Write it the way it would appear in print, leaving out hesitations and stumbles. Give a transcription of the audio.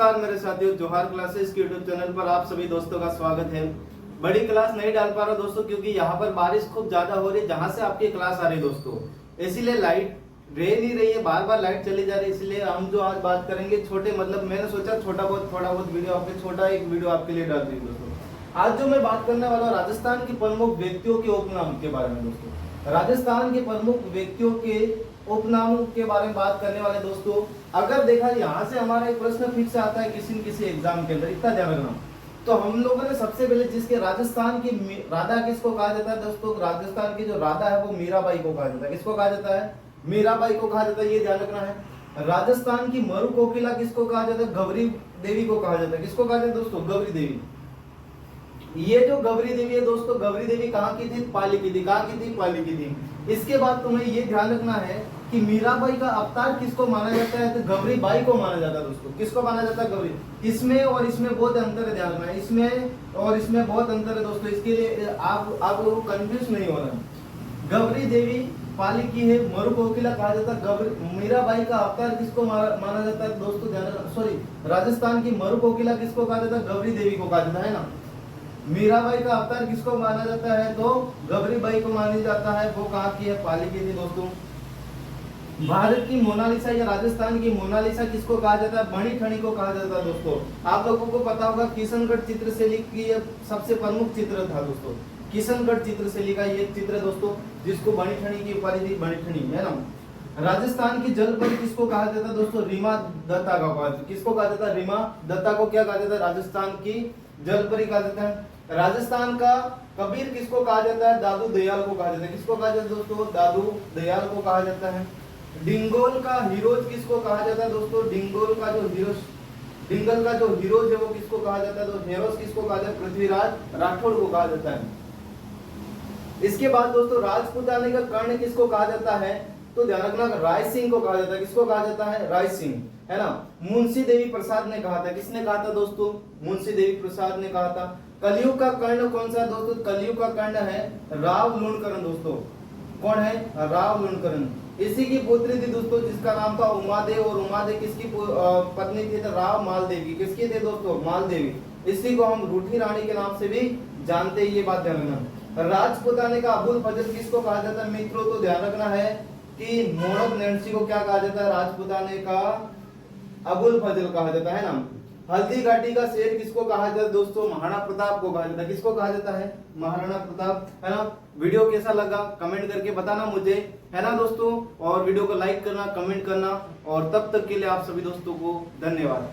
नमस्कार मेरे साथियों, जोहार क्लासेस के यूट्यूब चैनल पर आप सभी दोस्तों का स्वागत है। बड़ी क्लास नहीं डाल पा रहा दोस्तों क्योंकि यहाँ पर बारिश खूब ज्यादा हो रही है जहाँ से आपकी क्लास आ रही दोस्तों, इसीलिए लाइट रह नहीं रही है, बार बार लाइट चली जा रही है। इसलिए हम जो आज बात करेंगे छोटे मैंने सोचा थोड़ा बहुत वीडियो एक वीडियो आपके लिए डाल दी दोस्तों। आज जो मैं बात करने वाला हूँ राजस्थान के प्रमुख व्यक्तियों के उपनाम के बारे में दोस्तों। राजस्थान के प्रमुख व्यक्तियों के उपनामों के बारे में बात करने वाले दोस्तों। अगर देखा यहाँ से हमारा एक प्रश्न फिक्स आता है किसी न किसी एग्जाम के अंदर, इतना ध्यान रखना। तो हम लोगों ने सबसे पहले जिसके राजस्थान की राधा किसको कहा जाता है दोस्तों, राजस्थान की जो राधा है वो मीराबाई को कहा जाता है। किसको कहा जाता है? मीराबाई को कहा जाता है, ये ध्यान रखना है। राजस्थान की मरु कोकिला किसको कहा जाता है? गौरी देवी को कहा जाता है। किसको कहा जाता है दोस्तों? गौरी देवी। ये जो गौरी देवी है दोस्तों, गौरी देवी कहाँ की थी? पाली की थी। कहाँ की थी? पाली की थी। इसके बाद तुम्हें ये ध्यान रखना है कि मीराबाई का अवतार किसको माना जाता है? तो गौरी बाई को माना जाता है दोस्तों। किसको माना जाता है? गौरी। इसमें और इसमें बहुत अंतर है, ध्यान रखना है। इसमें और इसमें बहुत अंतर है दोस्तों, इसके लिए आप लोग कंफ्यूज नहीं होना। गौरी देवी पाली की है, मरु कोकिला कहा जाता है। गौरी मीराबाई का अवतार किसको माना जाता है दोस्तों? ध्यान रखना। सॉरी, राजस्थान की मरु कोकिला किसको कहा जाता है? गौरी देवी को कहा जाता है ना। मीराबाई का अवतार किसको माना जाता है? तो गौरी बाई को माना जाता है। वो कहाँ की है? पाली की थी दोस्तों। भारत की मोनालिसा या राजस्थान की मोनालिसा किसको कहा जाता है? बनी ठनी को कहा जाता है दोस्तों। आप लोगों को पता होगा किशनगढ़ चित्रशैली की सबसे प्रमुख चित्र था दोस्तों। किशनगढ़ चित्रशैली का ये चित्र दोस्तों, जिसको बनी ठनी की उपाधि दी, बनी ठनी है ना। राजस्थान की जलपरी किसको कहा जाता है दोस्तों? रीमा दत्ता का कहा जाता है। किसको कहा जाता है? रीमा दत्ता को क्या कहा जाता है? राजस्थान की जलपरी कहा जाता है। राजस्थान का कबीर किसको कहा जाता है? दादू दयाल को कहा जाता है। किसको कहा जाता है दोस्तों? दादू दयाल को कहा जाता है। डिंगोल का हीरोज किसको कहा जाता है दोस्तों? डिंगल का जो हीरोज है वो किसको कहा जाता है? तो हीरोज किसको कहा जाता है? पृथ्वीराज राठौड़ को कहा जाता है। इसके बाद दोस्तों राजपूताने का कर्ण किसको कहा जाता है? तो ध्यान रखना, राय सिंह को कहा जाता है। किसको कहा जाता है? राय सिंह, है ना। मुंशी देवी प्रसाद ने कहा था। किसने कहा था दोस्तों? मुंशी देवी प्रसाद ने कहा था। कलयुग का कर्ण कौन सा दोस्तों? कलयुग का कर्ण है राव लुणकरण दोस्तों। कौन है? राव लुणकरण। इसी की पुत्री थी दोस्तों जिसका नाम था उमादेव, और उमादेव किसकी पत्नी थी? तो राव मालदेवी। किसकी थे दोस्तों? मालदेवी। इसी को हम रूठी रानी के नाम से भी जानते हैं, ये बात ध्यान रखना। राजपूताने का अबुल फजल किसको कहा जाता है मित्रों? तो ध्यान रखना है कि मोहम्मद नैन्सी को क्या कहा जाता है? राजपूताने का अबुल फजल कहा जाता है ना। हल्दी घाटी का शेर किसको कहा जाता है दोस्तों? महाराणा प्रताप को कहा जाता है। किसको कहा जाता है? महाराणा प्रताप, है ना। वीडियो कैसा लगा कमेंट करके बताना मुझे, है ना दोस्तों। और वीडियो को लाइक करना, कमेंट करना, और तब तक के लिए आप सभी दोस्तों को धन्यवाद।